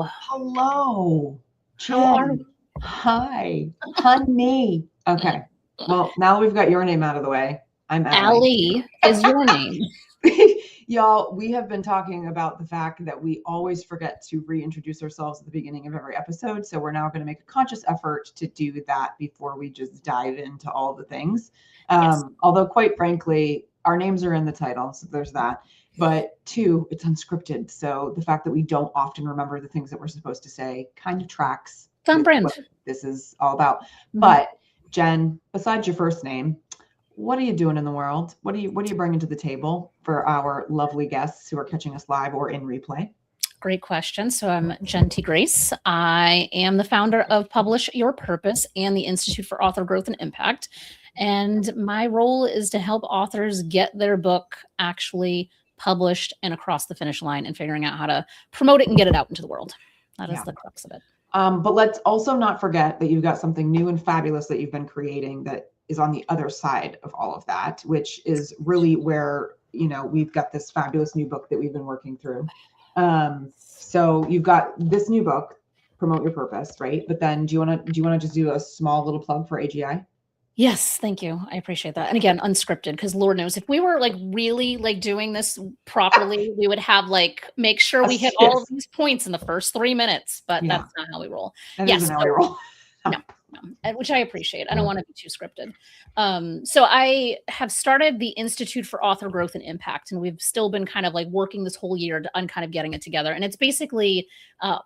Hello. Hello. How are Jenn. Hi. Honey. Okay. Well, now we've got your name out of the way. I'm Allie. Allie is your name. Y'all, we have been talking about the fact that we always forget to reintroduce ourselves at the beginning of every episode. So we're now going to make a conscious effort to do that before we just dive into all the things. Yes. Although, quite frankly, our names are in the title. So there's that. But two, it's unscripted. So the fact that we don't often remember the things that we're supposed to say kind of tracks It's on with brand. what this is all about. But Jenn, besides your first name, what are you doing in the world? What are you bringing to the table for our lovely guests who are catching us live or in replay? Great question. So I'm Jenn T. Grace. I am the founder of Publish Your Purpose and the Institute for Author Growth and Impact. And my role is to help authors get their book actually published and across the finish line and figuring out how to promote it and get it out into the world. That is the crux of it. But let's also not forget that you've got something new and fabulous that you've been creating that is on the other side of all of that, which is really where, we've got this fabulous new book that we've been working through. So you've got this new book, Promote Your Purpose, right? But then do you want to just do a small little plug for AGI? Yes, thank you. I appreciate that. And again, unscripted, because Lord knows if we were really doing this properly, we would have make sure we hit all of these points in the first 3 minutes, but that's not how we roll. That isn't how we roll. No, which I appreciate. I don't want to be too scripted. So I have started the Institute for Author Growth and Impact, and we've still been kind of working this whole year on kind of getting it together. And it's basically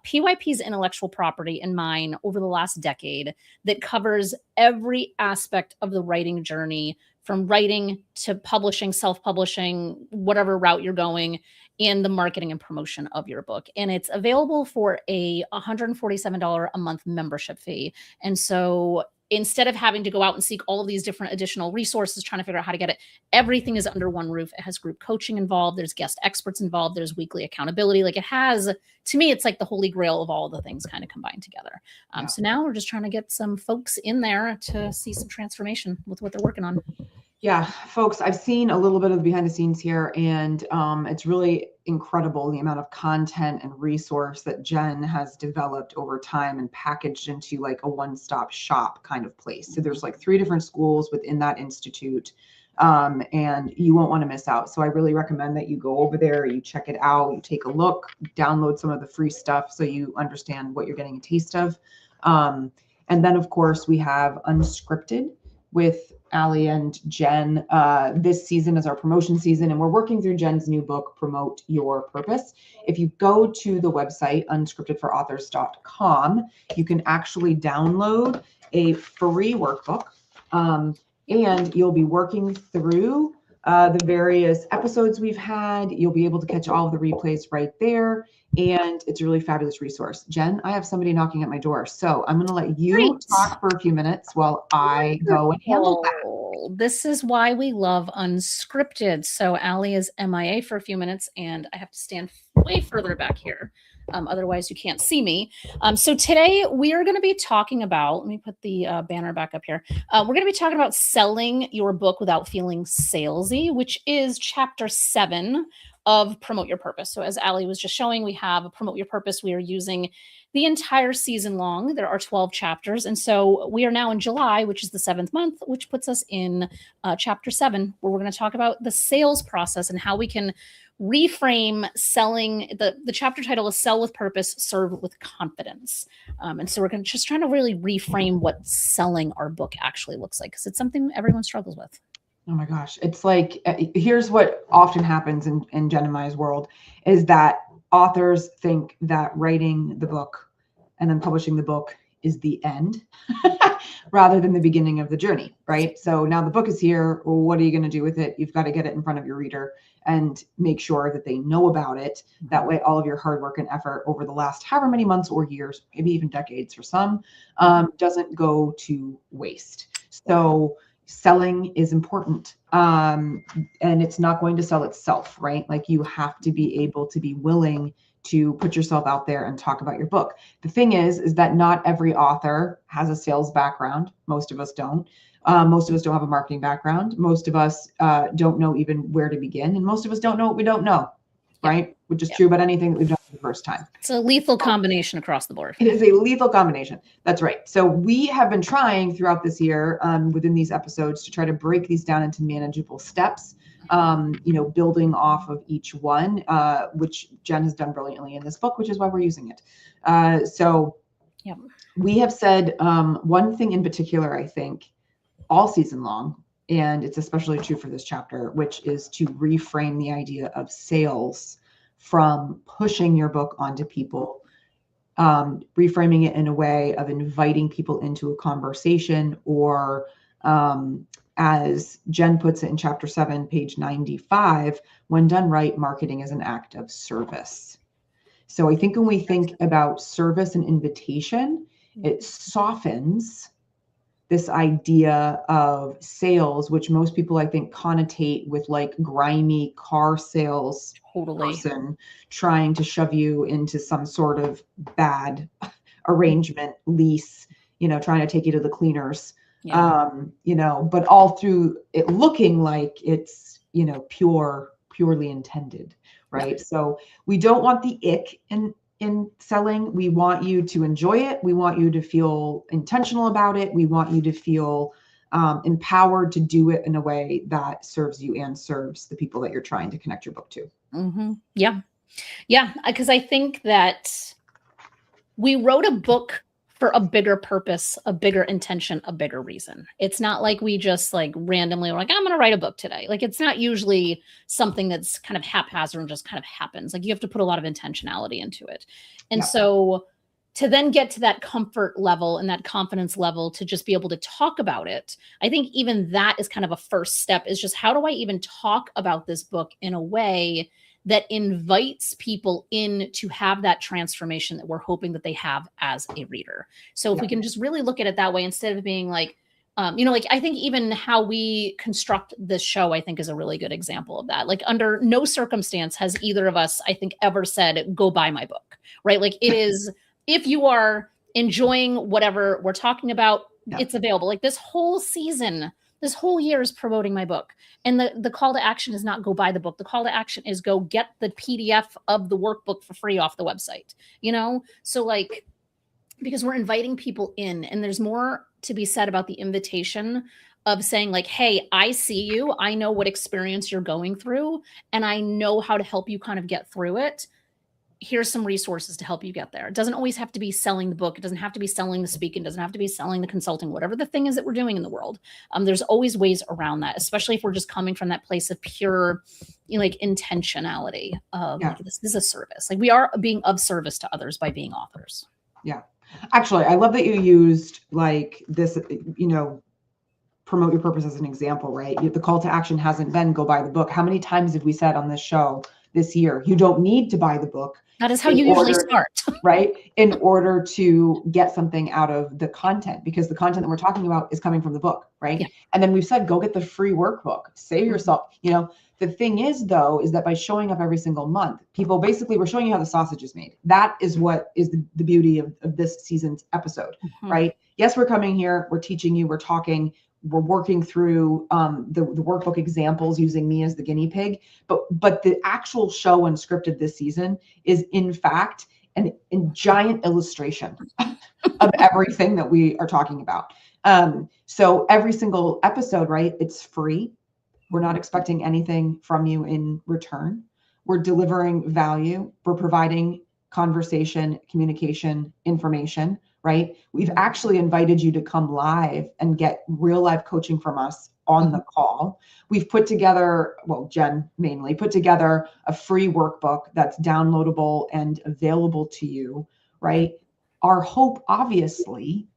PYP's intellectual property and mine over the last decade that covers every aspect of the writing journey, from writing to publishing, self-publishing, whatever route you're going, in the marketing and promotion of your book. And it's available for a $147 a month membership fee. And so instead of having to go out and seek all of these different additional resources, trying to figure out how to get it, everything is under one roof. It has group coaching involved. There's guest experts involved. There's weekly accountability. It has, to me, it's like the holy grail of all the things kind of combined together. So now we're just trying to get some folks in there to see some transformation with what they're working on. Yeah, folks, I've seen a little bit of the behind the scenes here, and it's really incredible the amount of content and resource that Jenn has developed over time and packaged into a one-stop shop kind of place. So there's 3 different schools within that institute, and you won't want to miss out. So I really recommend that you go over there, you check it out, you take a look, download some of the free stuff so you understand what you're getting a taste of. And then, of course, we have Unscripted with Allie and Jenn. This season is our promotion season, and we're working through Jenn's new book, Promote Your Purpose. If you go to the website, unscriptedforauthors.com, you can actually download a free workbook, and you'll be working through the various episodes we've had. You'll be able to catch all of the replays right there. And it's a really fabulous resource. Jenn, I have somebody knocking at my door, so I'm going to let you talk for a few minutes while I go and handle that. This is why we love Unscripted. So Allie is MIA for a few minutes, and I have to stand way further back here. Otherwise, you can't see me. So today we are going to be talking about, let me put the banner back up here. We're going to be talking about selling your book without feeling salesy, which is chapter 7 of Promote Your Purpose. So as Allie was just showing, we have Promote Your Purpose. We are using the entire season long. There are 12 chapters. And so we are now in July, which is the 7th month, which puts us in chapter 7, where we're going to talk about the sales process and how we can reframe selling. The chapter title is Sell with Purpose, Serve with Confidence. And so we're just trying to really reframe what selling our book actually looks like, because it's something everyone struggles with. Oh my gosh. It's here's what often happens in Jenn and Maya's world is that authors think that writing the book and then publishing the book is the end rather than the beginning of the journey, right? So now the book is here. Well, what are you going to do with it? You've got to get it in front of your reader and make sure that they know about it. That way, all of your hard work and effort over the last however many months or years, maybe even decades for some, doesn't go to waste. So selling is important, and it's not going to sell itself, right? You have to be able to be willing to put yourself out there and talk about your book. The thing is that not every author has a sales background. Most of us don't. Most of us don't have a marketing background. Most of us don't know even where to begin. And most of us don't know what we don't know, right? Which is true about anything that we've done the first time. It's a lethal combination across the board. It is a lethal combination. That's right. So we have been trying throughout this year within these episodes to try to break these down into manageable steps, building off of each one, which Jenn has done brilliantly in this book, which is why we're using it. We have said one thing in particular, I think, all season long, and it's especially true for this chapter, which is to reframe the idea of sales from pushing your book onto people, reframing it in a way of inviting people into a conversation, or as Jenn puts it in chapter 7, page 95, when done right, marketing is an act of service. So I think when we think about service and invitation, it softens this idea of sales, which most people, I think, connotate with like grimy car sales person trying to shove you into some sort of bad arrangement, lease, trying to take you to the cleaners, but all through it looking like it's, purely intended, right? Yeah. So we don't want the ick in selling. We want you to enjoy it. We want you to feel intentional about it. We want you to feel empowered to do it in a way that serves you and serves the people that you're trying to connect your book to. Mm-hmm. Yeah. Yeah. Because I think that we wrote a book for a bigger purpose, a bigger intention, a bigger reason. It's not like we just like randomly were like, I'm going to write a book today. Like, it's not usually something that's kind of haphazard and just kind of happens. Like, you have to put a lot of intentionality into it. And so to then get to that comfort level and that confidence level to just be able to talk about it, I think even that is kind of a first step, is just, how do I even talk about this book in a way that invites people in to have that transformation that we're hoping that they have as a reader. So if we can just really look at it that way, instead of being like, I think even how we construct this show, I think, is a really good example of that. Like, under no circumstance has either of us, I think, ever said, go buy my book, right? Like, it is, if you are enjoying whatever we're talking about, it's available. Like, this whole season, this whole year is promoting my book. And the call to action is not go buy the book. The call to action is go get the PDF of the workbook for free off the website, So like, because we're inviting people in, and there's more to be said about the invitation of saying like, hey, I see you. I know what experience you're going through, and I know how to help you kind of get through it. Here's some resources to help you get there. It doesn't always have to be selling the book. It doesn't have to be selling the speaking. It doesn't have to be selling the consulting, whatever the thing is that we're doing in the world. There's always ways around that, especially if we're just coming from that place of pure, intentionality of like, this is a service. Like, we are being of service to others by being authors. Yeah. Actually, I love that you used like this, promote your purpose as an example, right? The call to action hasn't been go buy the book. How many times have we said on this show this year, you don't need to buy the book? That is how you usually start. Right? In order to get something out of the content, because the content that we're talking about is coming from the book, right? Yeah. And then we've said, go get the free workbook, save yourself. The thing is, though, is that by showing up every single month, people basically, we're showing you how the sausage is made. That is what is the beauty of this season's episode, right? Yes, we're coming here, we're teaching you, we're talking, we're working through the workbook examples using me as the guinea pig, but the actual show Unscripted this season is in fact a giant illustration of everything that we are talking about. So every single episode, right? It's free. We're not expecting anything from you in return. We're delivering value. We're providing conversation, communication, information, right? We've actually invited you to come live and get real live coaching from us on the call. We've put together, Jenn mainly put together a free workbook that's downloadable and available to you, right? Our hope, obviously,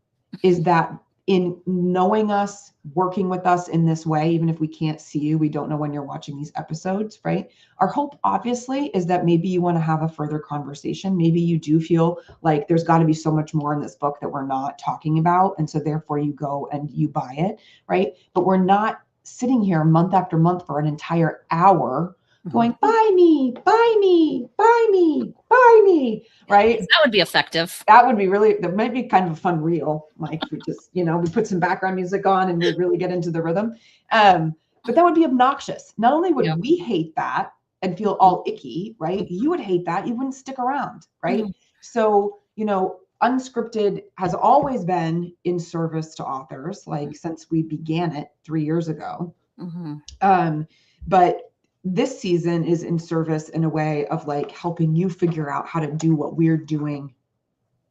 is that in knowing us, working with us in this way, even if we can't see you, we don't know when you're watching these episodes, right? Our hope, obviously, is that maybe you want to have a further conversation. Maybe you do feel like there's got to be so much more in this book that we're not talking about. And so therefore you go and you buy it, right? But we're not sitting here month after month for an entire hour going, buy me, buy me, buy me, buy me, right? That would be effective. That would be that might be kind of a fun reel. Like, we just, we put some background music on and we really get into the rhythm. But that would be obnoxious. Not only would we hate that, and feel all icky, right? You would hate that. You wouldn't stick around, right? Mhm. So, Unscripted has always been in service to authors, like since we began it 3 years ago. Mhm. But this season is in service in a way of like helping you figure out how to do what we're doing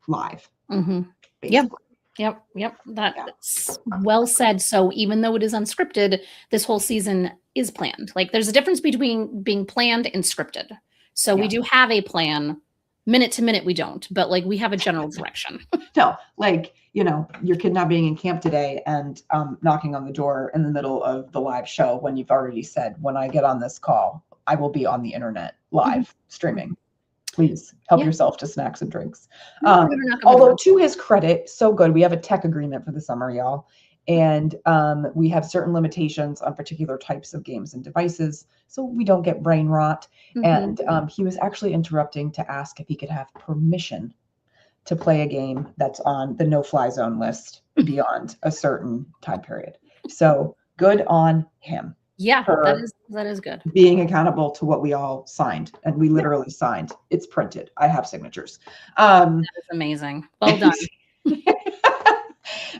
live, Mhm. Yep. basically. Yep. Yep. Yeah. That's well said. So even though it is unscripted, this whole season is planned. Like there's a difference between being planned and scripted. So we Yeah. do have a plan. Minute to minute, we don't, but like we have a general direction. No, like, your kid not being in camp today and knocking on the door in the middle of the live show when you've already said, when I get on this call, I will be on the internet live streaming. Please help Yeah. yourself to snacks and drinks. No, we're not gonna Although do to his credit, so good. We have a tech agreement for the summer, y'all. And we have certain limitations on particular types of games and devices, so we don't get brain rot. that. And he was actually interrupting to ask if he could have permission to play a game that's on the no-fly zone list beyond a certain time period. So good on him. Yeah, for that is good. being accountable to what we all signed, and we literally signed. It's printed. I have signatures. That is amazing. Well done.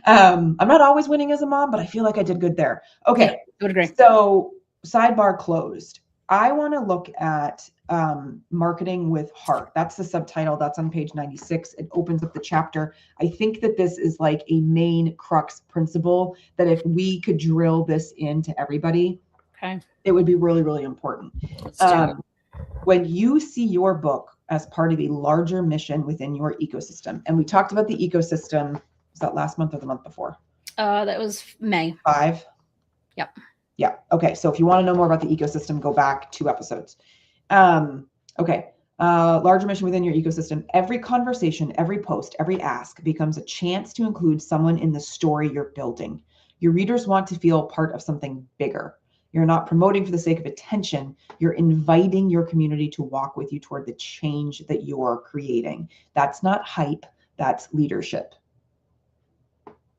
I'm not always winning as a mom, but I feel like I did good there. Okay. Yeah, I would agree. So sidebar closed. I want to look at marketing with heart. That's the subtitle. That's on page 96. It opens up the chapter. I think that this is like a main crux principle that if we could drill this into everybody, Okay. it would be really, really important. Let's do it. When you see your book as part of a larger mission within your ecosystem, and we talked about the ecosystem, was that last month or the month before? That was May. 5. Yep. Yeah. Okay. So if you want to know more about the ecosystem, go back 2 episodes. Okay. Larger mission within your ecosystem. Every conversation, every post, every ask becomes a chance to include someone in the story you're building. Your readers want to feel part of something bigger. You're not promoting for the sake of attention. You're inviting your community to walk with you toward the change that you're creating. That's not hype. That's leadership.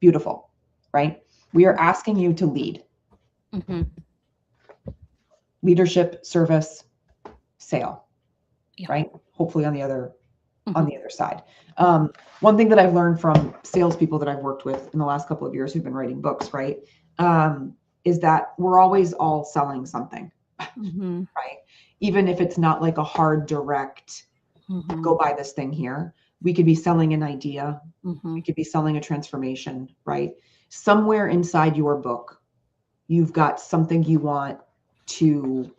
Beautiful, right? We are asking you to lead. Mm-hmm. Leadership, service, sale, Yeah. right? Hopefully on the other side. One thing that I've learned from salespeople that I've worked with in the last couple of years who've been writing books, right, is that we're always all selling something, right? Even if it's not like a hard, direct, go buy this thing here. We could be selling an idea. We could be selling a transformation, right? Somewhere inside your book, you've got something you want to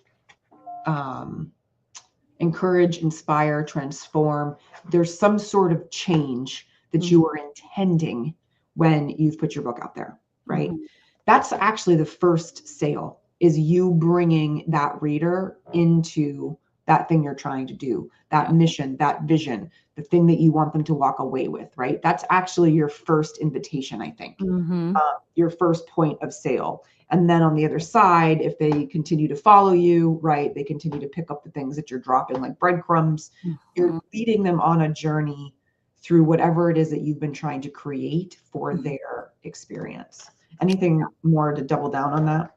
encourage, inspire, transform. There's some sort of change that you are intending when you've put your book out there, right? That's actually the first sale, is you bringing that reader into that thing you're trying to do, that mission, that vision, the thing that you want them to walk away with, right? That's actually your first invitation, I think, your first point of sale. And then on the other side, if they continue to follow you, right, they continue to pick up the things that you're dropping like breadcrumbs, you're leading them on a journey through whatever it is that you've been trying to create for their experience. Anything more to double down on that?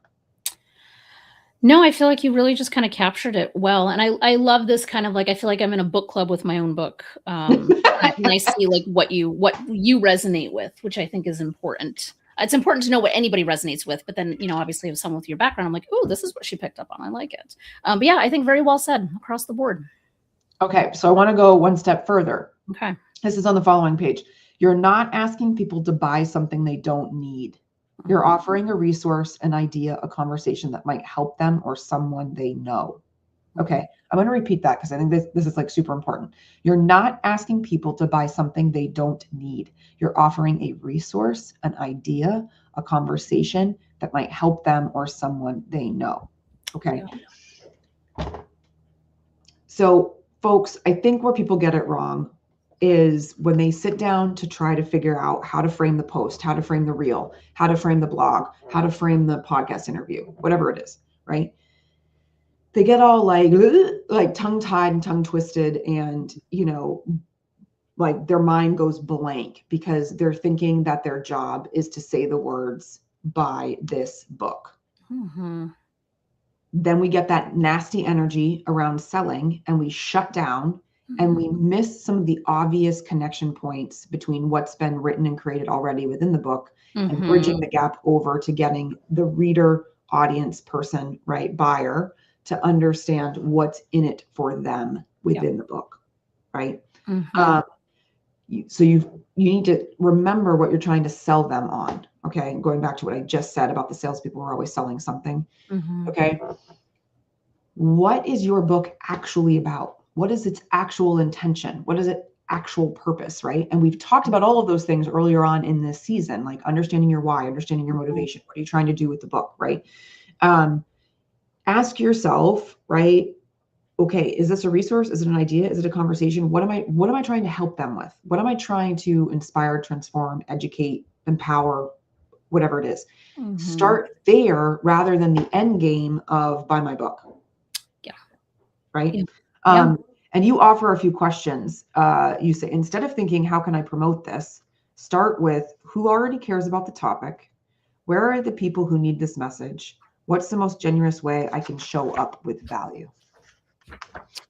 No, I feel like you really just kind of captured it well. And I love this kind of like, I feel like I'm in a book club with my own book. And I see like what you resonate with, which I think is important. It's important to know what anybody resonates with, but then, obviously if someone with your background, I'm like, oh, this is what she picked up on. I like it. But yeah, I think very well said across the board. Okay. So I want to go one step further. Okay. This is on the following page. You're not asking people to buy something they don't need. You're offering a resource, an idea, a conversation that might help them or someone they know. Okay, I'm going to repeat that because I think this is like super important. You're not asking people to buy something they don't need. You're offering a resource, an idea, a conversation that might help them or someone they know. Okay. Yeah. So folks, I think where people get it wrong is when they sit down to try to figure out how to frame the post, how to frame the reel, how to frame the blog, how to frame the podcast interview, whatever it is, right? They get all like tongue-tied and tongue-twisted, and like their mind goes blank because they're thinking that their job is to say the words, buy this book. then we get that nasty energy around selling and we shut down and we miss some of the obvious connection points between what's been written and created already within the book and bridging the gap over to getting the reader, audience, person, right, buyer to understand what's in it for them within the book, right? So you need to remember what you're trying to sell them on. Okay. And going back to what I just said about the salespeople who are always selling something. Okay. What is your book actually about? What is its actual intention? What is its actual purpose, right? And we've talked about all of those things earlier on in this season, like understanding your why, understanding your motivation. What are you trying to do with the book, right? Ask yourself, right? Okay, is this a resource? Is it an idea? Is it a conversation? What am I trying to help them with? What am I trying to inspire, transform, educate, empower, whatever it is? Start there rather than the end game of buy my book. Right. And you offer a few questions. You say, instead of thinking, how can I promote this? Start with who already cares about the topic? Where are the people who need this message? What's the most generous way I can show up with value?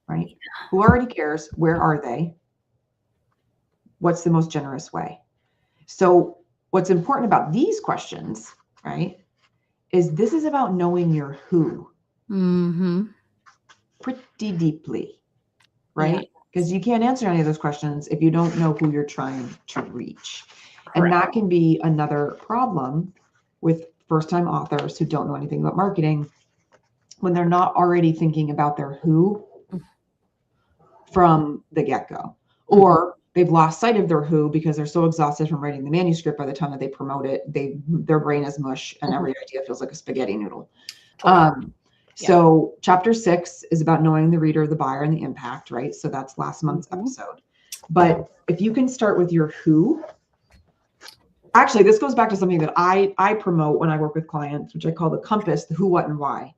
Right? Who already cares? Where are they? What's the most generous way? So what's important about these questions, right, is this is about knowing your who pretty deeply, right? Because you can't answer any of those questions if you don't know who you're trying to reach. And that can be another problem with first-time authors who don't know anything about marketing when they're not already thinking about their who from the get-go, or they've lost sight of their who because they're so exhausted from writing the manuscript. By the time that they promote it, their brain is mush and every idea feels like a spaghetti noodle. So chapter 6 is about knowing the reader, the buyer, and the impact, right? So that's last month's episode. But if you can start with your who, actually, this goes back to something that I promote when I work with clients, which I call the compass, the who, what, and why,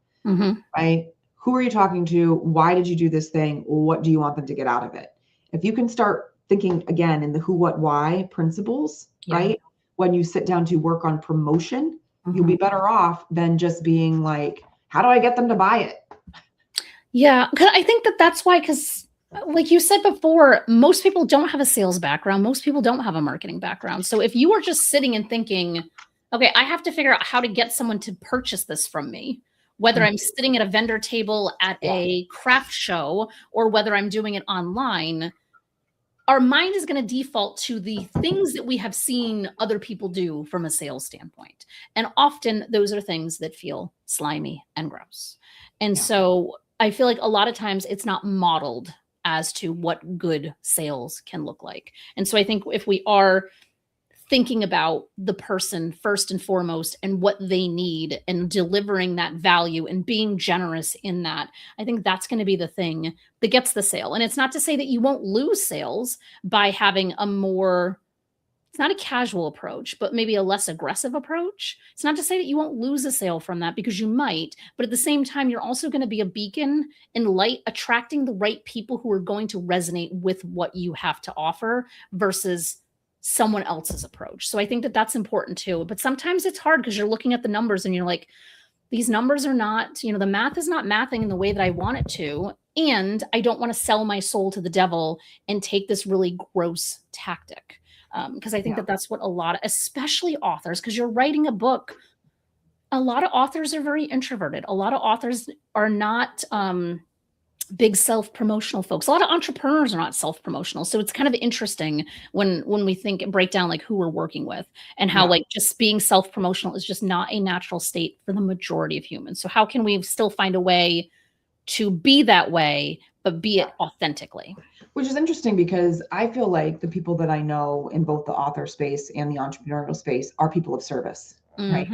right? Who are you talking to? Why did you do this thing? What do you want them to get out of it? If you can start thinking again in the who, what, why principles, right? When you sit down to work on promotion, you'll be better off than just being like, how do I get them to buy it? Yeah, because I think that's why, because like you said before, most people don't have a sales background. Most people don't have a marketing background. So if you are just sitting and thinking, okay, I have to figure out how to get someone to purchase this from me, whether I'm sitting at a vendor table at a craft show or whether I'm doing it online, our mind is going to default to the things that we have seen other people do from a sales standpoint. And often those are things that feel slimy and gross. And so I feel like a lot of times it's not modeled as to what good sales can look like. And so I think if we are thinking about the person first and foremost and what they need and delivering that value and being generous in that, I think that's going to be the thing that gets the sale. And it's not to say that you won't lose sales by having a more, it's not a casual approach, but maybe a less aggressive approach. It's not to say that you won't lose a sale from that, because you might, but at the same time, you're also going to be a beacon and light, attracting the right people who are going to resonate with what you have to offer versus someone else's approach. So I think that that's important too. But sometimes it's hard because you're looking at the numbers and you're like, these numbers are not, the math is not mathing in the way that I want it to. And I don't want to sell my soul to the devil and take this really gross tactic. Because I think that that's what a lot of, especially authors, because you're writing a book, a lot of authors are very introverted. A lot of authors are not big self-promotional folks. A lot of entrepreneurs are not self-promotional. So it's kind of interesting when we think and break down like who we're working with and how like just being self-promotional is just not a natural state for the majority of humans. So how can we still find a way to be that way, but be it authentically? Which is interesting because I feel like the people that I know in both the author space and the entrepreneurial space are people of service, right?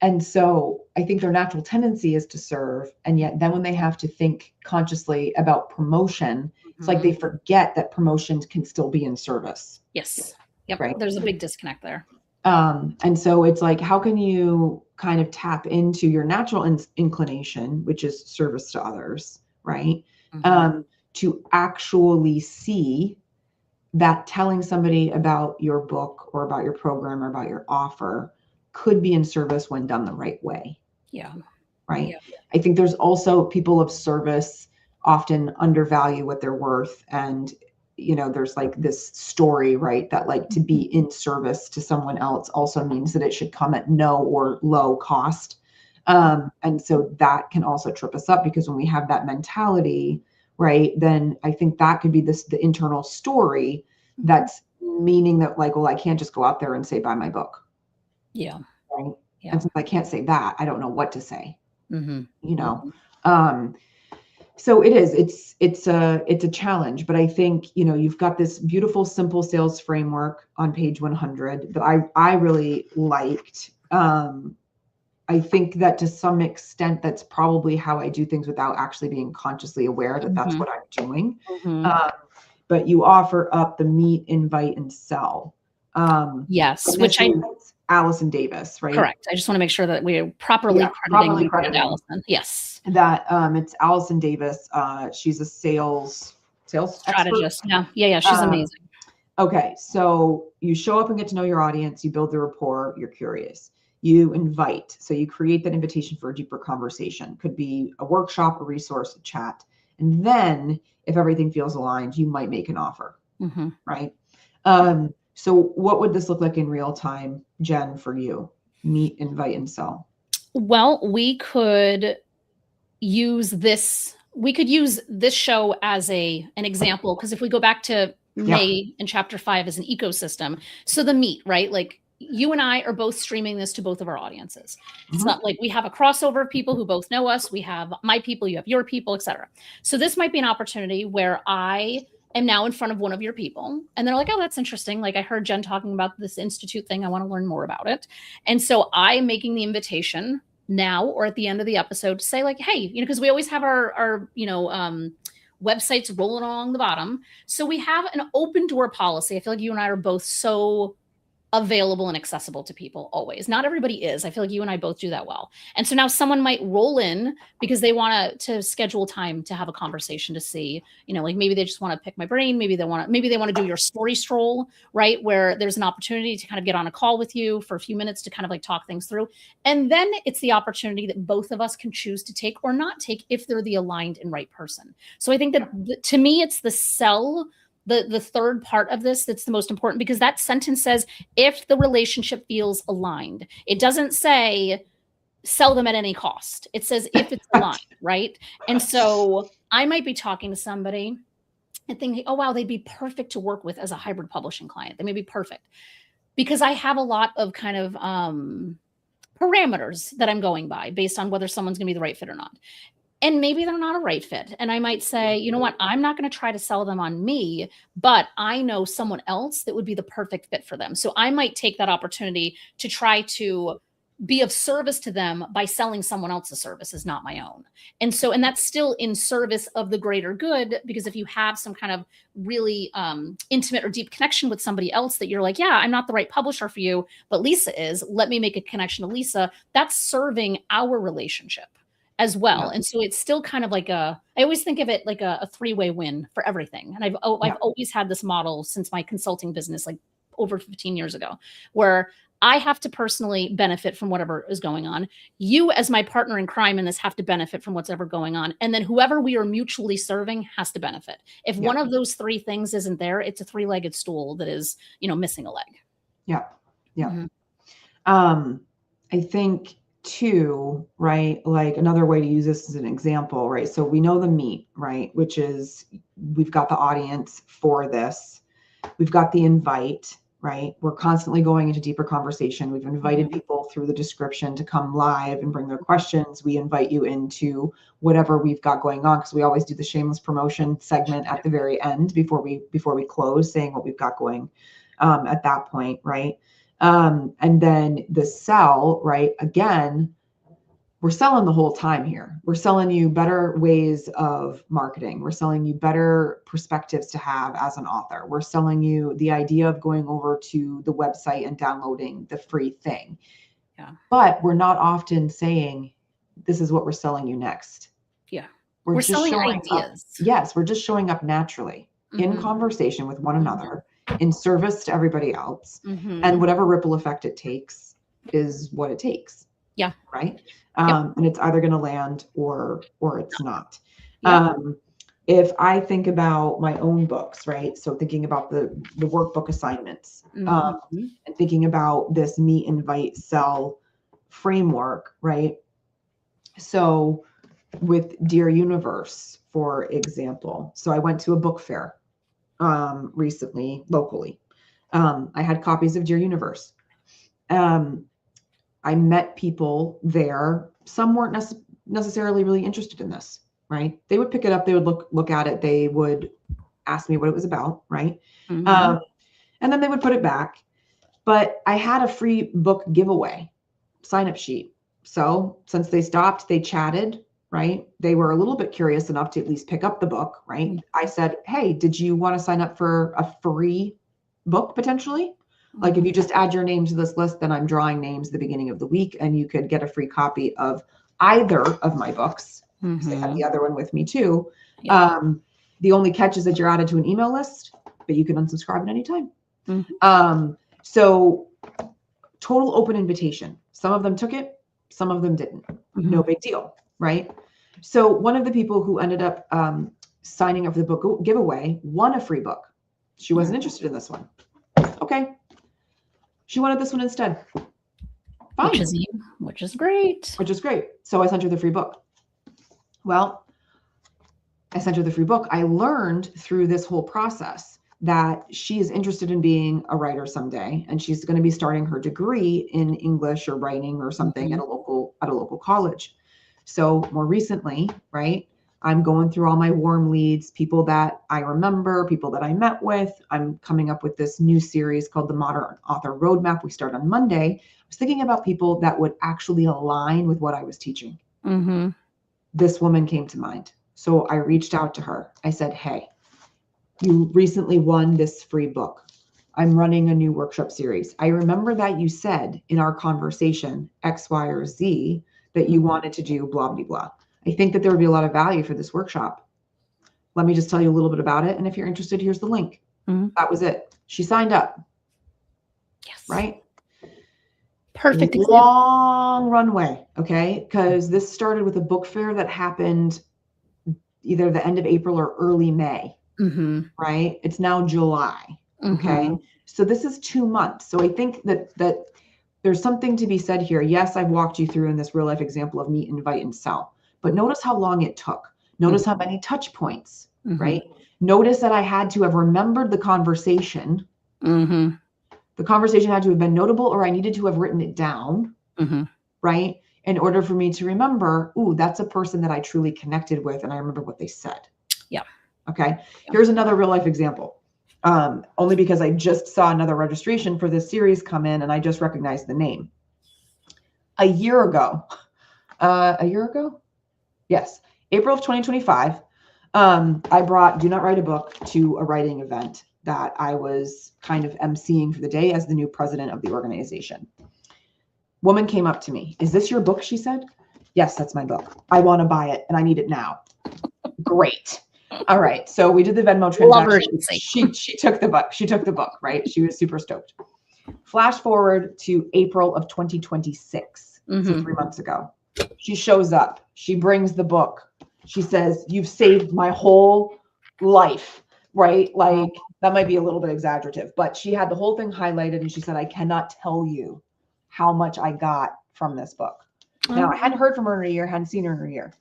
And so I think their natural tendency is to serve. And yet then when they have to think consciously about promotion, it's like they forget that promotion can still be in service. Yes. Yep. Right. There's a big disconnect there. And so it's like, how can you kind of tap into your natural inclination, which is service to others, right? To actually see that telling somebody about your book or about your program or about your offer could be in service when done the right way. Yeah. right? Yeah. I think there's also people of service often undervalue what they're worth. And, there's like this story, right? That like to be in service to someone else also means that it should come at no or low cost. And so that can also trip us up, because when we have that mentality, right, then I think that could be the internal story that's meaning that like, well, I can't just go out there and say, buy my book. Yeah. Right. Yeah. And since I can't say that, I don't know what to say, Mm-hmm. So it's a challenge, but I think, you've got this beautiful, simple sales framework on page 100 that I really liked. I think that to some extent, that's probably how I do things without actually being consciously aware that that's what I'm doing. But you offer up the meet, invite, and sell. Yes, and which this is Allison Davis, right? correct. I just want to make sure that we are properly crediting Allison. Yes. That it's Allison Davis. She's a sales strategist. expert. Yeah. She's amazing. Okay, so you show up and get to know your audience. You build the rapport. You're curious. You invite. So you create that invitation for a deeper conversation. Could be a workshop, a resource, a chat. And then if everything feels aligned, you might make an offer, right? So what would this look like in real time, Jenn, for you? Meet, invite, and sell. Well, we could use this show as an example, because if we go back to May in chapter 5 as an ecosystem, so the meet, right? Like you and I are both streaming this to both of our audiences. It's not like we have a crossover of people who both know us. We have my people, you have your people, etc. So this might be an opportunity where I am now in front of one of your people, and they're like, oh, that's interesting. Like I heard Jenn talking about this institute thing. I want to learn more about it. And so I'm making the invitation now or at the end of the episode to say like, hey, because we always have our websites rolling along the bottom. So we have an open door policy. I feel like you and I are both so available and accessible to people always. Not everybody is. I feel like you and I both do that well. And so now someone might roll in because they want to schedule time to have a conversation to see, like maybe they just want to pick my brain. Maybe they want to do your story stroll, right? Where there's an opportunity to kind of get on a call with you for a few minutes to kind of like talk things through. And then it's the opportunity that both of us can choose to take or not take if they're the aligned and right person. So I think that to me, it's the sell, the third part of this that's the most important, because that sentence says if the relationship feels aligned. It doesn't say sell them at any cost. It says if it's aligned, right? And so I might be talking to somebody and thinking, oh wow, they'd be perfect to work with as a hybrid publishing client. They may be perfect because I have a lot of kind of parameters that I'm going by based on whether someone's going to be the right fit or not. And maybe they're not a right fit. And I might say, you know what, I'm not going to try to sell them on me, but I know someone else that would be the perfect fit for them. So I might take that opportunity to try to be of service to them by selling someone else's services, not my own. And that's still in service of the greater good, because if you have some kind of really intimate or deep connection with somebody else that you're like, yeah, I'm not the right publisher for you, but Lisa is, let me make a connection to Lisa. That's serving our relationship as well. And so it's still kind of like I always think of it like a three-way win for everything. And I've always had this model since my consulting business, like over 15 years ago, where I have to personally benefit from whatever is going on. You as my partner in crime in this have to benefit from what's ever going on. And then whoever we are mutually serving has to benefit. If one of those three things isn't there, it's a three-legged stool that is, missing a leg. Yeah. I think too, right? Like another way to use this as an example, right? So we know the meet, right? Which is we've got the audience for this. We've got the invite, right? We're constantly going into deeper conversation. We've invited people through the description to come live and bring their questions. We invite you into whatever we've got going on, because we always do the shameless promotion segment at the very end before we close, saying what we've got going at that point, right? And then the sell, right? Again, we're selling the whole time here. We're selling you better ways of marketing. We're selling you better perspectives to have as an author. We're selling you the idea of going over to the website and downloading the free thing. Yeah. But we're not often saying, this is what we're selling you next. Yeah. We're just selling showing ideas. Yes, we're just showing up naturally in conversation with one another, in service to everybody else. And whatever ripple effect it takes is what it takes. Yeah. Right. Yep. And it's either going to land or it's not. Yep. If I think about my own books, right? So thinking about the workbook assignments, Mhm. and thinking about this meet, invite, sell framework, right? So with Dear Universe, for example, so I went to a book fair recently locally. I had copies of Dear Universe. I met people there. Some weren't necessarily really interested in this, right? They would pick it up, they would look at it, they would ask me what it was about, right? Mhm. And then they would put it back. But I had a free book giveaway sign up sheet. So since they stopped, they chatted, right? They were a little bit curious enough to at least pick up the book, right? I said, hey, did you want to sign up for a free book potentially? Like if you just add your name to this list, then I'm drawing names at the beginning of the week and you could get a free copy of either of my books. Because they had the other one with me too. Yeah. The only catch is that you're added to an email list, but you can unsubscribe at any time. Mhm. So total open invitation. Some of them took it, some of them didn't. No big deal, right? So one of the people who ended up signing up for the book giveaway won a free book. She wasn't interested in this one. Okay. She wanted this one instead. Fine. Which is great. Which is great. So I sent her the free book. Well, I sent her the free book. I learned through this whole process that she is interested in being a writer someday, and she's going to be starting her degree in English or writing or something at a local college. So more recently, right, I'm going through all my warm leads, people that I remember, people that I met with. I'm coming up with this new series called the Modern Author Roadmap. We start on Monday. I was thinking about people that would actually align with what I was teaching. This woman came to mind. So I reached out to her. I said, hey, you recently won this free book. I'm running a new workshop series. I remember that you said in our conversation, X, Y, or Z, that you wanted to do blah, blah, blah. I think that there would be a lot of value for this workshop. Let me just tell you a little bit about it. And if you're interested, here's the link. That was it. She signed up. Yes. Right? Perfect example. Long runway. Okay. Because this started with a book fair that happened either the end of April or early May. Right? It's now July. Okay. So this is 2 months. So I think that there's something to be said here. Yes, I've walked you through in this real life example of meet, invite, and sell, but notice how long it took. Notice how many touch points, right? Notice that I had to have remembered the conversation. The conversation had to have been notable, or I needed to have written it down, right? In order for me to remember, ooh, that's a person that I truly connected with, and I remember what they said. Yeah. Okay. Here's another real life example. Only because I just saw another registration for this series come in and I just recognized the name. A year ago? Yes, April of 2025, I brought Do Not Write a Book to a writing event that I was kind of emceeing for the day as the new president of the organization. Woman came up to me. Is this your book? She said. Yes, that's my book. I want to buy it and I need it now. Great. All right. So we did the Venmo transaction. She took the book. She took the book, right? She was super stoked. Flash forward to April of 2026. So 3 months ago. She shows up. She brings the book. She says, you've saved my whole life, right? Like that might be a little bit exaggerative, but she had the whole thing highlighted and she said, I cannot tell you how much I got from this book. Now, I hadn't heard from her in a year, hadn't seen her in a year.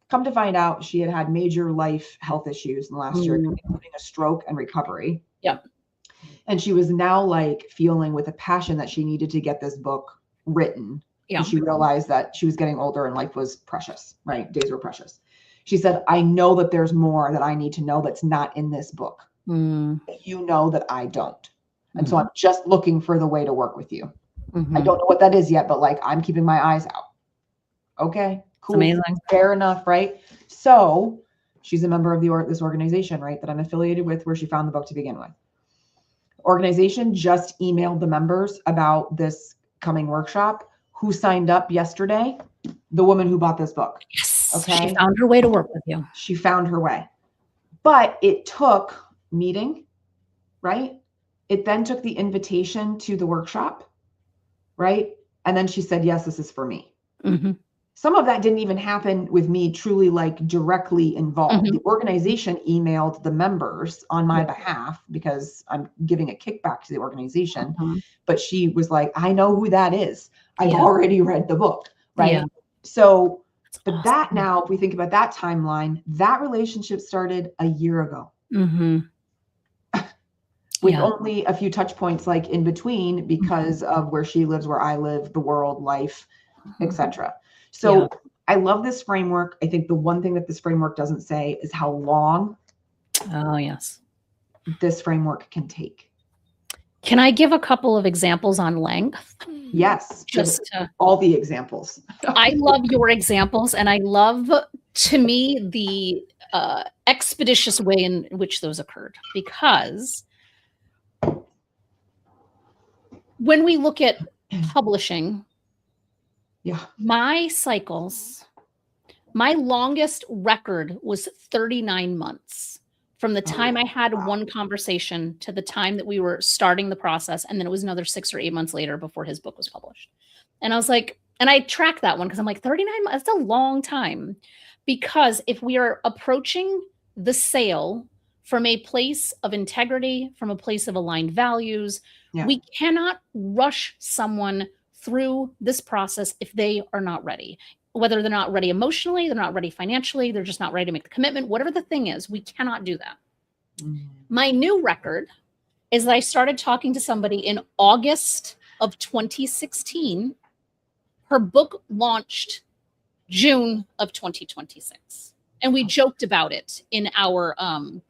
Come to find out, she had had major life health issues in the last year, including a stroke and recovery. Yep. And she was now like feeling with a passion that she needed to get this book written. Yeah. And she realized that she was getting older and life was precious, right? Days were precious. She said, I know that there's more that I need to know that's not in this book. You know that I don't. And so I'm just looking for the way to work with you. I don't know what that is yet, but like I'm keeping my eyes out. Okay, cool. Amazing. Fair enough, right? So she's a member of this organization, right, that I'm affiliated with, where she found the book to begin with. Organization just emailed the members about this coming workshop. Who signed up yesterday? The woman who bought this book. Yes. Okay. She found her way to work with you. She found her way. But it took meeting, right? It then took the invitation to the workshop, right? And then she said, yes, this is for me. Mm-hmm. Some of that didn't even happen with me truly like directly involved. Mm-hmm. The organization emailed the members on my behalf because I'm giving a kickback to the organization. Mm-hmm. But she was like, I know who that is. I've Yeah. already read the book. Right. Yeah. So, but awesome. that now, if we think about that timeline, that relationship started a year ago. Mm-hmm. With Yeah. only a few touch points like in between because of where she lives, where I live, the world, life, etc. So I love this framework. I think the one thing that this framework doesn't say is how long this framework can take. Can I give a couple of examples on length? Yes, just all the examples. I love your examples, and I love, to me, the expeditious way in which those occurred, because when we look at publishing, my cycles, my longest record was 39 months from the time I had one conversation to the time that we were starting the process. And then it was another 6 or 8 months later before his book was published. And I was like, and I tracked that one because I'm like, 39 months, that's a long time. Because if we are approaching the sale from a place of integrity, from a place of aligned values, we cannot rush someone through this process if they are not ready. Whether they're not ready emotionally, they're not ready financially, they're just not ready to make the commitment, whatever the thing is, we cannot do that. My new record is that I started talking to somebody in August of 2016. Her book launched June of 2026. And we joked about it in our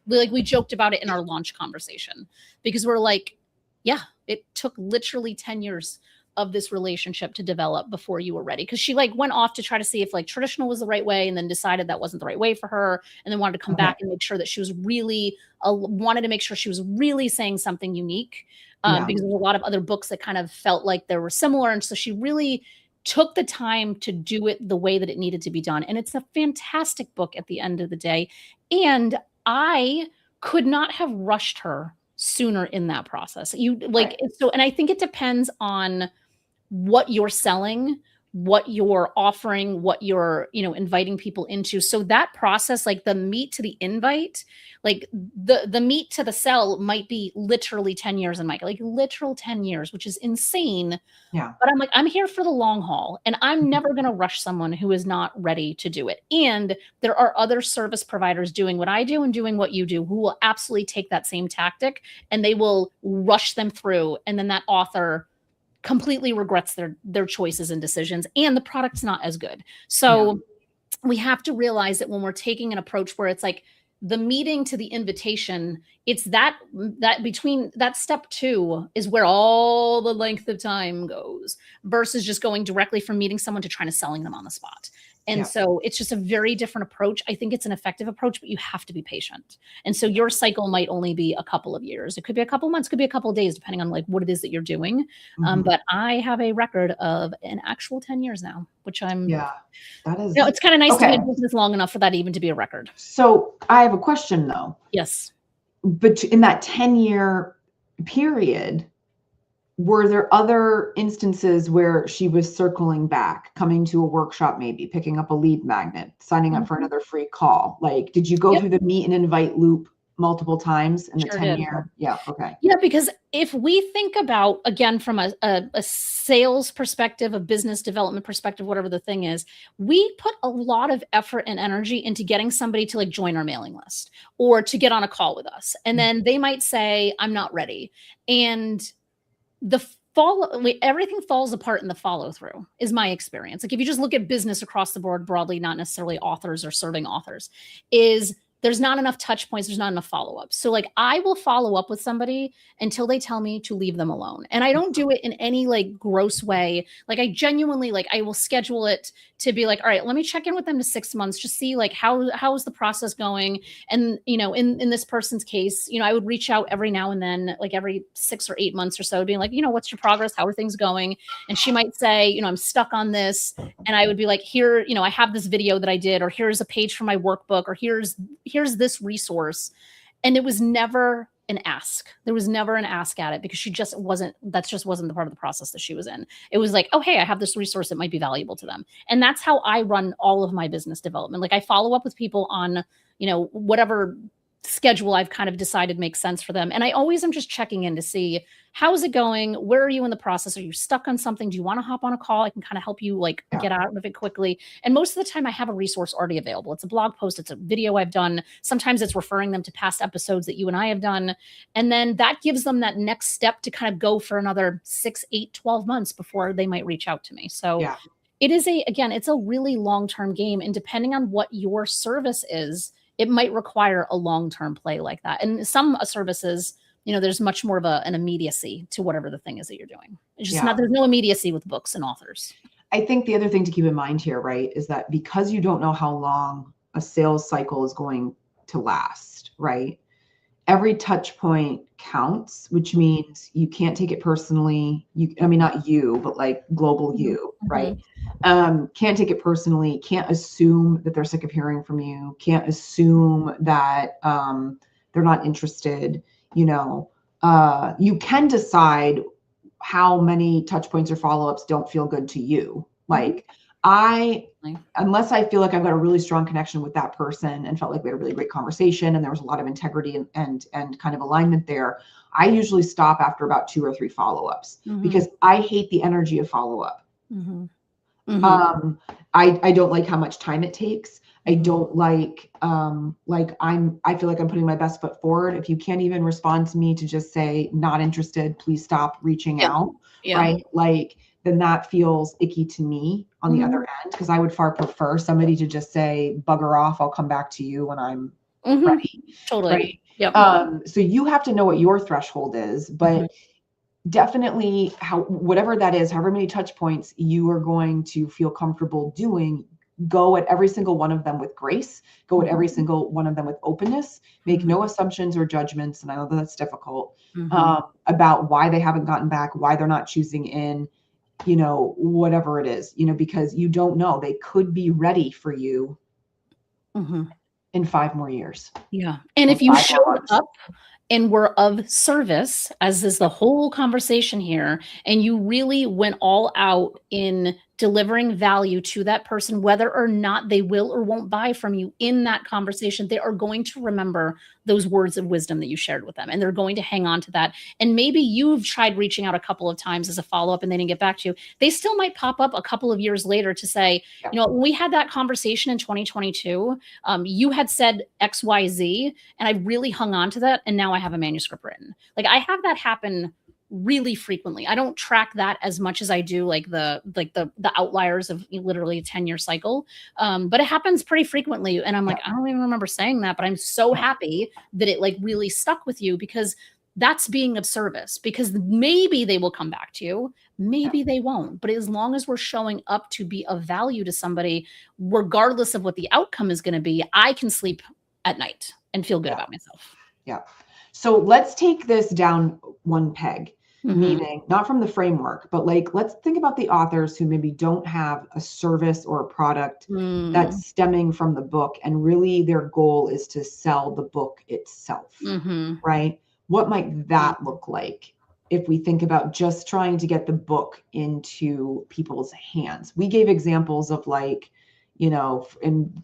we joked about it in our launch conversation, because we're like, yeah, it took literally 10 years of this relationship to develop before you were ready. Because she like went off to try to see if like traditional was the right way, and then decided that wasn't the right way for her, and then wanted to come back and make sure that she was really wanted to make sure she was really saying something unique, because there's a lot of other books that kind of felt like they were similar. And so she really took the time to do it the way that it needed to be done. And it's a fantastic book at the end of the day. And I could not have rushed her sooner in that process. So, and I think it depends on what you're selling, what you're offering, what you're, inviting people into. So that process, like the meat to the invite, like the meat to the sell might be literally 10 years in my, like literal 10 years, which is insane. Yeah. But I'm like, I'm here for the long haul, and I'm never going to rush someone who is not ready to do it. And there are other service providers doing what I do and doing what you do who will absolutely take that same tactic, and they will rush them through. And then that author completely regrets their choices and decisions, and the product's not as good. So we have to realize that when we're taking an approach where it's like the meeting to the invitation, it's that between that step 2 is where all the length of time goes, versus just going directly from meeting someone to trying to selling them on the spot. And so it's just a very different approach. I think it's an effective approach, but you have to be patient. And so your cycle might only be a couple of years. It could be a couple months, could be a couple of days, depending on like what it is that you're doing. But I have a record of an actual 10 years now, which I'm, that is, it's kind of nice to be in business long enough for that even to be a record. So I have a question though. Yes. But in that 10-year period, were there other instances where she was circling back, coming to a workshop, maybe picking up a lead magnet, signing up for another free call? Like, did you go through the meet and invite loop multiple times in the 10-year? Yeah. Okay. Yeah, because if we think about, again, from a sales perspective, a business development perspective, whatever the thing is, we put a lot of effort and energy into getting somebody to like join our mailing list or to get on a call with us. And then they might say, I'm not ready. And everything falls apart in the follow through, is my experience. Like if you just look at business across the board broadly, not necessarily authors or serving authors, is there's not enough touch points. There's not enough follow-up. So like I will follow up with somebody until they tell me to leave them alone. And I don't do it in any like gross way. Like I genuinely, like I will schedule it to be like, all right, let me check in with them to 6 months, just see like how is the process going. And, in this person's case, I would reach out every now and then, like every 6 or 8 months or so, being like, what's your progress? How are things going? And she might say, I'm stuck on this. And I would be like, here, I have this video that I did, or here's a page from my workbook, or here's this resource. And it was never an ask. There was never an ask at it because that just wasn't the part of the process that she was in. It was like, oh, hey, I have this resource that might be valuable to them. And that's how I run all of my business development. Like I follow up with people on, whatever schedule I've kind of decided makes sense for them. And I always am just checking in to see, how's it going? Where are you in the process? Are you stuck on something? Do you want to hop on a call? I can kind of help you get out of it quickly. And most of the time I have a resource already available. It's a blog post. It's a video I've done. Sometimes it's referring them to past episodes that you and I have done. And then that gives them that next step to kind of go for another 6, 8, 12 months before they might reach out to me. So it is it's a really long-term game. And depending on what your service is, it might require a long-term play like that. And some services, there's much more of an immediacy to whatever the thing is that you're doing. It's just there's no immediacy with books and authors. I think the other thing to keep in mind here, right, is that because you don't know how long a sales cycle is going to last, right? Every touch point counts, which means you can't take it personally. Not you, but like global you, right? Can't take it personally. Can't assume that they're sick of hearing from you. Can't assume that they're not interested. You can decide how many touch points or follow-ups don't feel good to you. Like unless I feel like I've got a really strong connection with that person and felt like we had a really great conversation and there was a lot of integrity and kind of alignment there, I usually stop after about 2 or 3 follow-ups because I hate the energy of follow-up. I don't like how much time it takes. I don't like, I feel like I'm putting my best foot forward. If you can't even respond to me to just say, not interested, please stop reaching out, right? Then that feels icky to me on the other end, because I would far prefer somebody to just say, bugger off, I'll come back to you when I'm ready. Totally. Right? So you have to know what your threshold is, but definitely whatever that is, however many touch points you are going to feel comfortable doing, go at every single one of them with grace, go at every single one of them with openness, make no assumptions or judgments. And I know that that's difficult, about why they haven't gotten back, why they're not choosing in, whatever it is, because you don't know, they could be ready for you in 5 more years. Yeah. And if you showed up and were of service, as is the whole conversation here, and you really went all out in delivering value to that person, whether or not they will or won't buy from you in that conversation, they are going to remember those words of wisdom that you shared with them. And they're going to hang on to that. And maybe you've tried reaching out a couple of times as a follow-up and they didn't get back to you. They still might pop up a couple of years later to say, when we had that conversation in 2022, you had said X, Y, Z, and I really hung on to that. And now I have a manuscript written. Like I have that happen really frequently. I don't track that as much as I do like the outliers of literally a 10-year cycle. But it happens pretty frequently. And I'm like, I don't even remember saying that, but I'm so happy that it really stuck with you, because that's being of service, because maybe they will come back to you. Maybe they won't. But as long as we're showing up to be of value to somebody, regardless of what the outcome is going to be, I can sleep at night and feel good about myself. Yeah. So let's take this down one peg. Meaning not from the framework, but let's think about the authors who maybe don't have a service or a product that's stemming from the book, and really their goal is to sell the book itself, right? What might that look like if we think about just trying to get the book into people's hands? We gave examples of in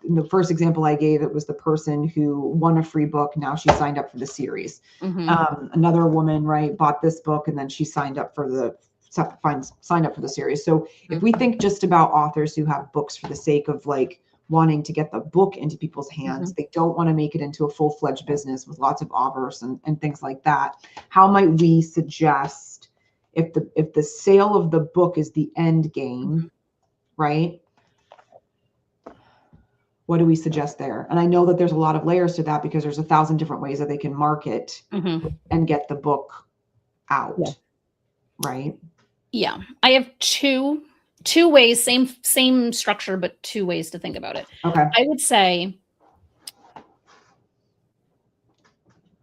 the first example I gave, it was the person who won a free book. Now she signed up for the series. Another woman, right, bought this book and then she signed up for the series. So if we think just about authors who have books for the sake of wanting to get the book into people's hands, they don't want to make it into a full-fledged business with lots of offers and things like that. How might we suggest, if the sale of the book is the end game, right? What do we suggest there? And I know that there's a lot of layers to that, because there's 1,000 different ways that they can market and get the book out. Right? Yeah. I have two ways, same structure, but 2 ways to think about it. Okay. I would say,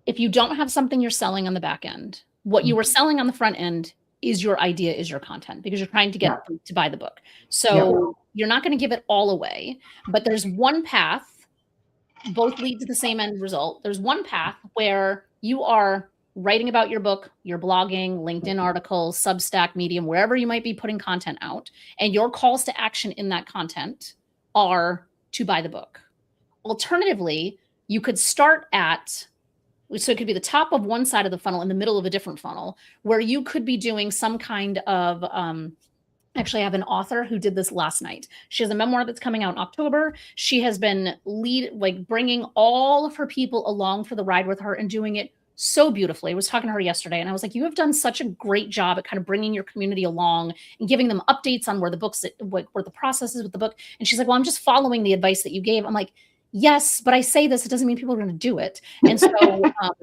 if you don't have something you're selling on the back end, what you were selling on the front end is your idea, is your content, because you're trying to get them to buy the book. So you're not going to give it all away, but there's one path, both lead to the same end result. There's one path where you are writing about your book, your blogging, LinkedIn articles, Substack, Medium, wherever you might be putting content out, and your calls to action in that content are to buy the book. Alternatively, you could start at, so it could be the top of one side of the funnel in the middle of a different funnel, where you could be doing some kind of, actually, I have an author who did this last night. She has a memoir that's coming out in October. She has been bringing all of her people along for the ride with her and doing it so beautifully. I was talking to her yesterday and I was like, you have done such a great job at kind of bringing your community along and giving them updates on where the process is with the book. And she's like, well, I'm just following the advice that you gave. I'm like, yes, but I say this, it doesn't mean people are going to do it. And so,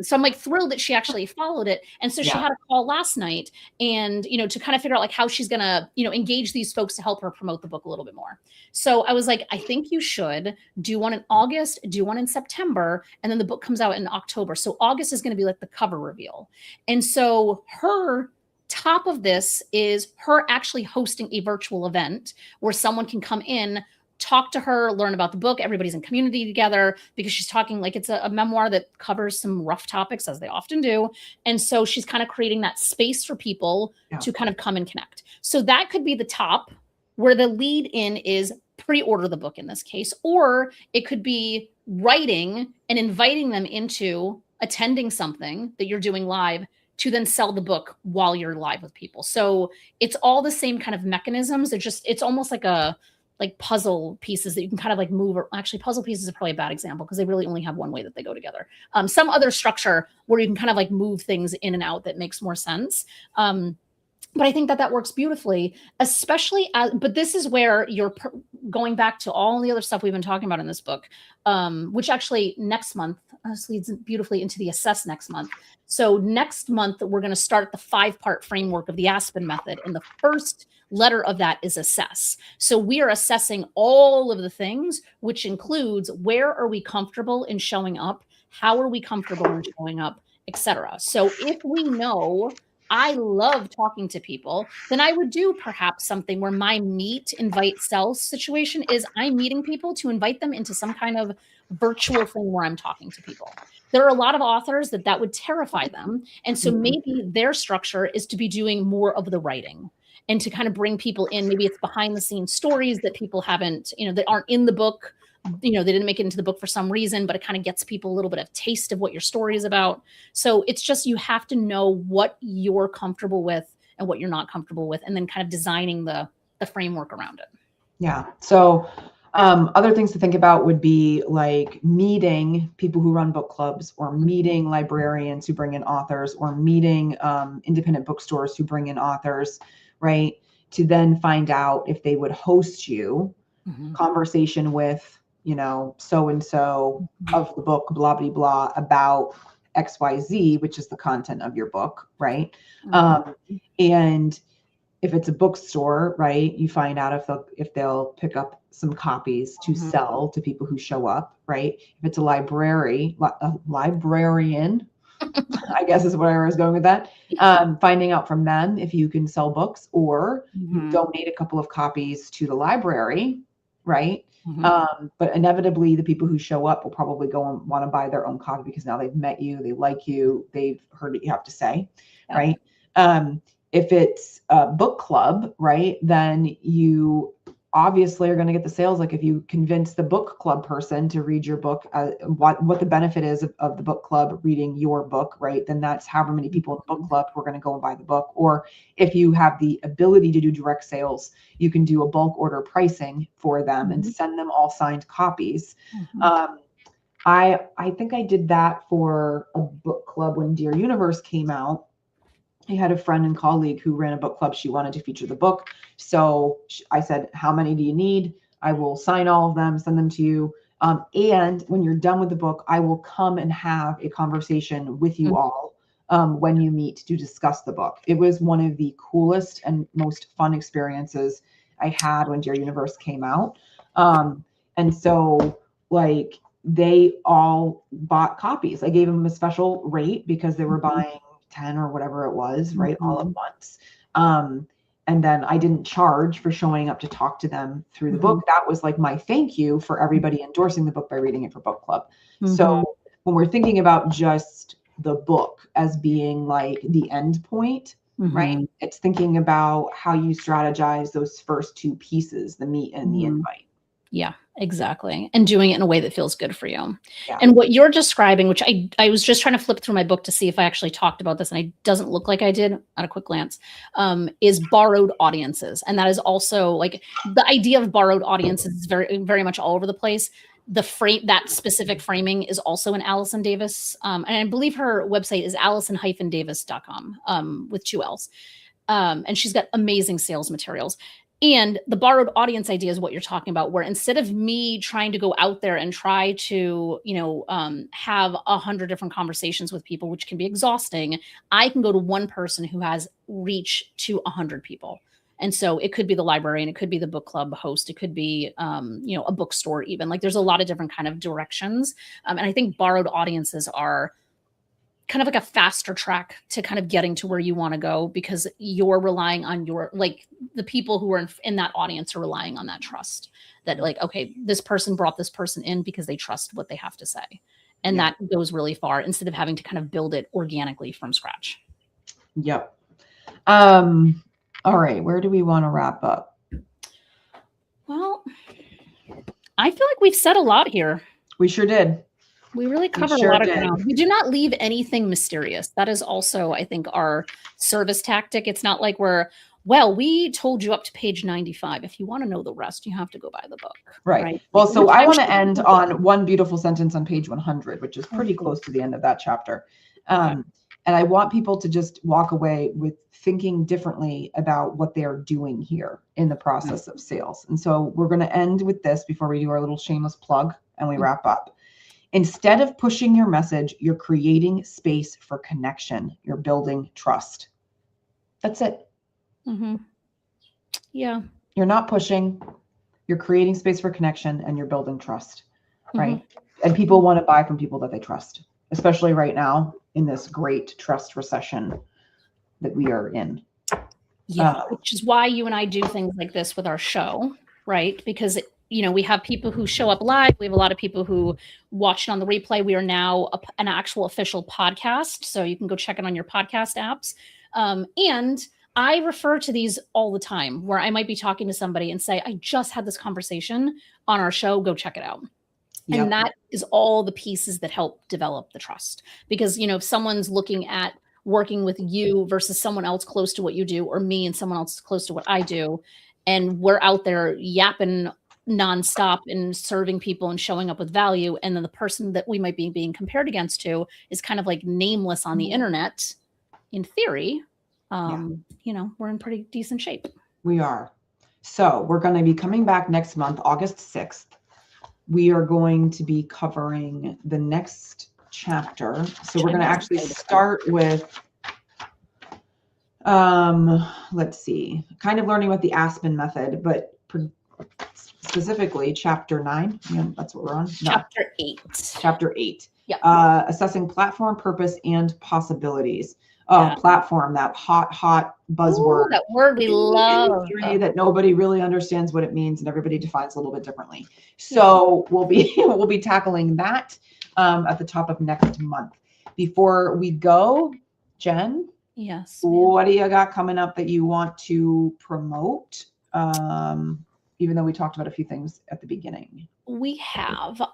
so I'm like thrilled that she actually followed it. And so she had a call last night and, to kind of figure out like how she's going to, engage these folks to help her promote the book a little bit more. So I was like, I think you should do one in August, do one in September, and then the book comes out in October. So August is going to be like the cover reveal. And so her top of this is her actually hosting a virtual event where someone can come in, talk to her, learn about the book. Everybody's in community together because she's talking like it's a memoir that covers some rough topics, as they often do. And so she's kind of creating that space for people to kind of come and connect. So that could be the top, where the lead in is pre-order the book in this case, or it could be writing and inviting them into attending something that you're doing live to then sell the book while you're live with people. So it's all the same kind of mechanisms. It's almost like puzzle pieces that you can kind of like move. Or actually, puzzle pieces is probably a bad example because they really only have one way that they go together. Some other structure where you can kind of like move things in and out that makes more sense. But I think that works beautifully, especially but this is where you're going back to all the other stuff we've been talking about in this book, which actually next month leads beautifully into the assess next month. So next month, we're going to start the 5-part framework of the Aspen method. And the first letter of that is assess. So we are assessing all of the things, which includes where are we comfortable in showing up? How are we comfortable in showing up, etc. So if we know I love talking to people, then I would do perhaps something where my meet, invite, sell situation is I'm meeting people to invite them into some kind of virtual thing where I'm talking to people. There are a lot of authors that would terrify them. And so maybe their structure is to be doing more of the writing and to kind of bring people in. Maybe it's behind the scenes stories that people haven't, that aren't in the book. They didn't make it into the book for some reason, but it kind of gets people a little bit of taste of what your story is about. So it's just, you have to know what you're comfortable with and what you're not comfortable with, and then kind of designing the framework around it. Yeah. So other things to think about would be like meeting people who run book clubs, or meeting librarians who bring in authors, or meeting independent bookstores who bring in authors, right? To then find out if they would host you, conversation with, so-and-so of the book, blah, blah, blah, about XYZ, which is the content of your book, right? And if it's a bookstore, right, you find out if they'll pick up some copies to sell to people who show up, right? If it's a librarian, I guess is where I was going with that. Finding out from them if you can sell books, or you donate a couple of copies to the library, right? But inevitably, the people who show up will probably go and want to buy their own copy because now they've met you, they like you, they've heard what you have to say, right? If it's a book club, right, then you obviously are going to get the sales. Like if you convince the book club person to read your book, what the benefit is of the book club reading your book, right, then that's however many people in the book club who are going to go and buy the book. Or if you have the ability to do direct sales, you can do a bulk order pricing for them and send them all signed copies. I think I did that for a book club when Dear Universe came out. I had a friend and colleague who ran a book club. She wanted to feature the book. So I said, how many do you need? I will sign all of them, send them to you. And when you're done with the book, I will come and have a conversation with you all when you meet to discuss the book. It was one of the coolest and most fun experiences I had when Dear Universe came out. And so like they all bought copies. I gave them a special rate because they were buying 10 or whatever it was, right, all at once. And then I didn't charge for showing up to talk to them through the book. That was like my thank you for everybody endorsing the book by reading it for book club. So when we're thinking about just the book as being like the end point, right? It's thinking about how you strategize those first two pieces, the meat and the invite. Yeah, exactly. And doing it in a way that feels good for you. Yeah. And what you're describing, which I was just trying to flip through my book to see if I actually talked about this, and it doesn't look like I did at a quick glance, is borrowed audiences. And that is also like the idea of borrowed audiences is very, very much all over the place. The frame, that specific framing is also in Allison Davis. And I believe her website is allison-davis.com with 2 L's. And she's got amazing sales materials. And the borrowed audience idea is what you're talking about, where instead of me trying to go out there and try to, have 100 different conversations with people, which can be exhausting, I can go to one person who has reach to 100 people. And so it could be the librarian, it could be the book club host, it could be, a bookstore even. Like there's a lot of different kind of directions. And I think borrowed audiences are kind of like a faster track to kind of getting to where you want to go, because you're relying on the people who are in that audience are relying on that trust that like, okay, this person brought this person in because they trust what they have to say. And that goes really far instead of having to kind of build it organically from scratch. Yep. All right. Where do we want to wrap up? Well, I feel like we've said a lot here. We sure did. We really covered a lot of ground. We do not leave anything mysterious. That is also, I think, our service tactic. It's not like we told you up to page 95. If you want to know the rest, you have to go buy the book. Right. Well, so I want to end on one beautiful sentence on page 100, which is pretty close to the end of that chapter. And I want people to just walk away with thinking differently about what they are doing here in the process of sales. And so we're going to end with this before we do our little shameless plug and we wrap up. Instead of pushing your message, you're creating space for connection. You're building trust. That's it. Yeah. You're not pushing. You're creating space for connection and you're building trust, right? And people want to buy from people that they trust, especially right now in this great trust recession that we are in. Yeah, which is why you and I do things like this with our show, right? Because we have people who show up live. We have a lot of people who watch it on the replay. We are now an actual official podcast. So you can go check it on your podcast apps. And I refer to these all the time where I might be talking to somebody and say, I just had this conversation on our show. Go check it out. Yep. And that is all the pieces that help develop the trust. Because, if someone's looking at working with you versus someone else close to what you do, or me and someone else close to what I do, and we're out there yapping nonstop and serving people and showing up with value, and then the person that we might be being compared against to is kind of like nameless on the internet, in theory, we're in pretty decent shape. We are. So we're going to be coming back next month, August 6th. We are going to be covering the next chapter. So we're going to actually start with let's see, kind of learning about the Aspen method, but specifically chapter 9. Yeah, that's what we're on. No. Chapter 8. Chapter 8. Yeah. Assessing platform purpose and possibilities. Platform, that hot buzzword. Ooh, that word we love. That nobody really understands what it means, and everybody defines a little bit differently. So we'll be tackling that at the top of next month. Before we go, Jen. Yes. What do you got coming up that you want to promote? Even though we talked about a few things at the beginning.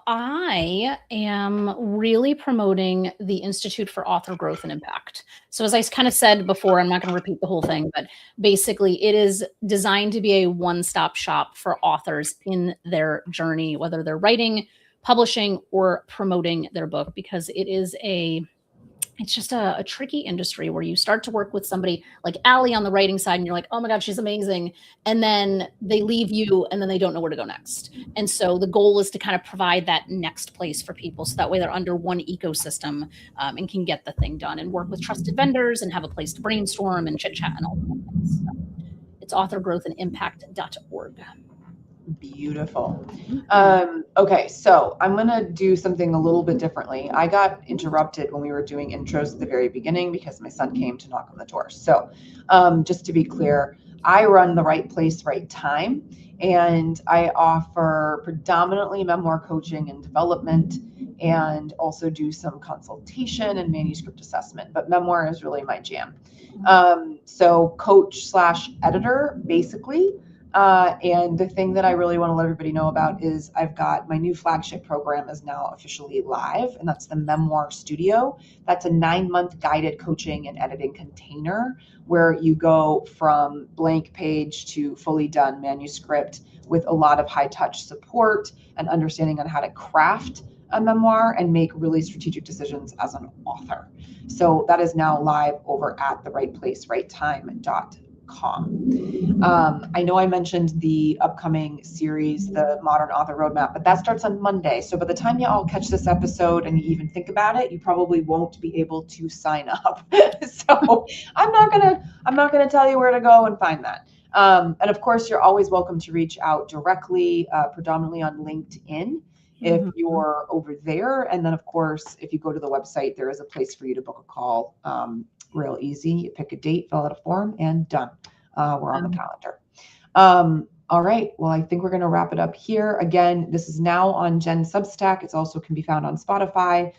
I am really promoting the Institute for Author Growth and Impact. So as I kind of said before, I'm not going to repeat the whole thing, but basically it is designed to be a one-stop shop for authors in their journey, whether they're writing, publishing, or promoting their book, because it's just a tricky industry where you start to work with somebody like Allie on the writing side and you're like, oh my God, she's amazing. And then they leave you and then they don't know where to go next. And so the goal is to kind of provide that next place for people. So that way they're under one ecosystem and can get the thing done and work with trusted vendors and have a place to brainstorm and chit chat and all that things. So it's authorgrowthandimpact.org. Beautiful. Okay, so I'm going to do something a little bit differently. I got interrupted when we were doing intros at the very beginning because my son came to knock on the door. So just to be clear, I run the Right Place, Right Time, and I offer predominantly memoir coaching and development, and also do some consultation and manuscript assessment. But memoir is really my jam. So coach slash editor, basically. And the thing that I really want to let everybody know about is I've got my new flagship program is now officially live, and that's the Memoir Studio. That's a 9-month guided coaching and editing container where you go from blank page to fully done manuscript with a lot of high touch support and understanding on how to craft a memoir and make really strategic decisions as an author. So that is now live over at therightplacerightTime.com. I know I mentioned the upcoming series, the Modern Author Roadmap, but that starts on Monday. So by the time you all catch this episode and you even think about it, you probably won't be able to sign up. So I'm not gonna tell you where to go and find that. And of course, you're always welcome to reach out directly, predominantly on LinkedIn, if you're over there. And then, of course, if you go to the website, there is a place for you to book a call. Real easy. You pick a date, fill out a form, and done. We're on the calendar. All right. Well, I think we're going to wrap it up here. Again, this is now on Jenn Substack. It also can be found on Spotify,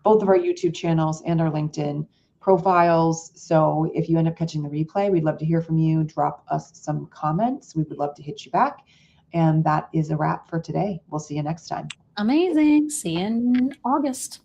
both of our YouTube channels, and our LinkedIn profiles. So if you end up catching the replay, we'd love to hear from you. Drop us some comments. We would love to hit you back. And that is a wrap for today. We'll see you next time. Amazing. See you in August.